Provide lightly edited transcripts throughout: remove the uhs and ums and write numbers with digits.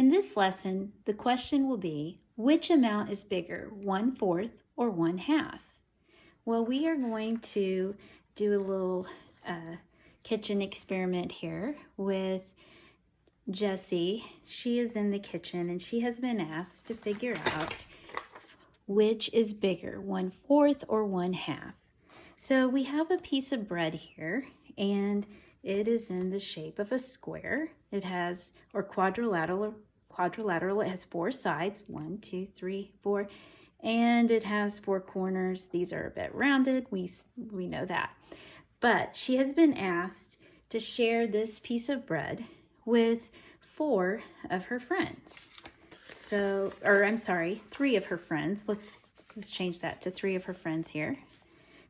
In this lesson, the question will be, which amount is bigger, 1/4 or 1/2? Well, we are going to do a little kitchen experiment here with Jessie. She is in the kitchen and she has been asked to figure out which is bigger, 1/4 or 1/2. So we have a piece of bread here and it is in the shape of a square. It has, or quadrilateral, it has 4 sides, 1, 2, 3, 4, and it has 4 corners. These are a bit rounded, we know that. But she has been asked to share this piece of bread with 4 of her friends. So, or I'm sorry, 3 of her friends. Let's change that to 3 of her friends here.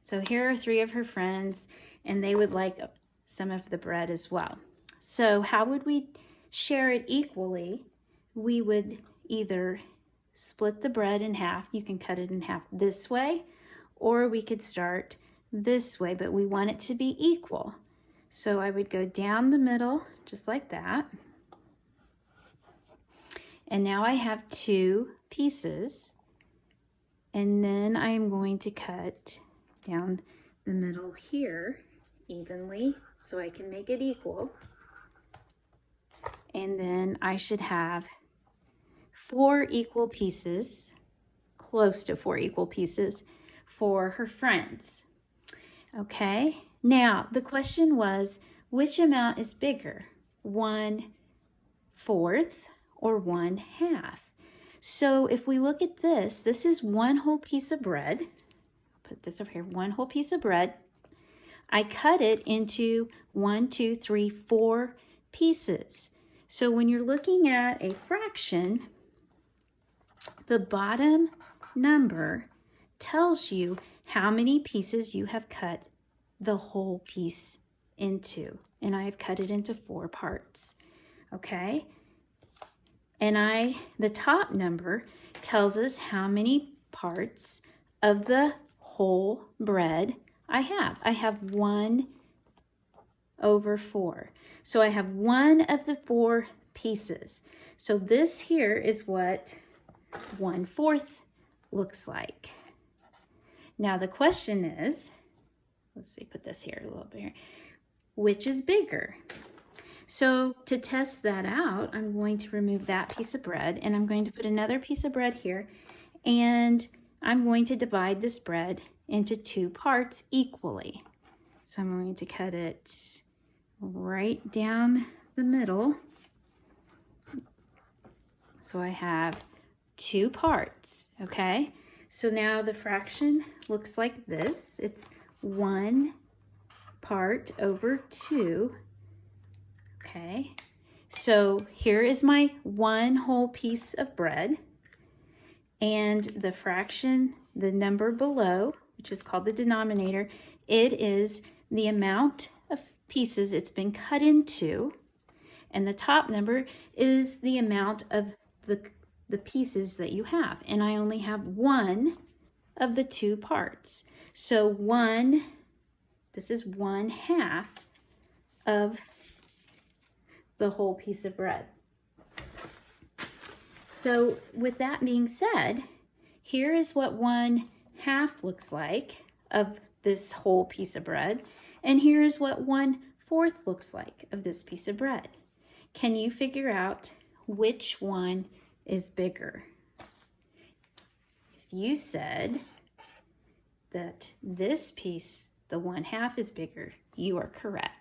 So here are 3 of her friends, and they would like some of the bread as well. So how would we share it equally? We would either split the bread in half. You can cut it in half this way, or we could start this way, but we want it to be equal. So I would go down the middle, just like that. And now I have 2 pieces. And then I am going to cut down the middle here evenly so I can make it equal. And then I should have 4 equal pieces, close to 4 equal pieces for her friends. Okay, now the question was, which amount is bigger, 1/4 or 1/2? So if we look at this, this is 1 whole piece of bread. Put this over here, 1 whole piece of bread. I cut it into 1, 2, 3, 4 pieces. So when you're looking at a fraction, the bottom number tells you how many pieces you have cut the whole piece into. And I have cut it into 4 parts, okay? And the top number tells us how many parts of the whole bread I have. I have 1/4. So I have 1 of the 4 pieces. So this here is what 1/4 looks like. Now the question is, let's see, put this here a little bit here. Which is bigger? So to test that out, I'm going to remove that piece of bread and I'm going to put another piece of bread here and I'm going to divide this bread into 2 parts equally. So I'm going to cut it right down the middle. So I have 2 parts, okay? So now the fraction looks like this. It's 1 part over 2. Okay, so here is my 1 whole piece of bread, and the fraction, the number below, which is called the denominator, it is the amount of pieces it's been cut into, and the top number is the amount of the pieces that you have, and I only have 1 of the 2 parts. So this is 1/2 of the whole piece of bread. So with that being said, here is what 1/2 looks like of this whole piece of bread, and here is what 1/4 looks like of this piece of bread. Can you figure out which one is bigger? If you said that this piece, the 1/2, is bigger, you are correct.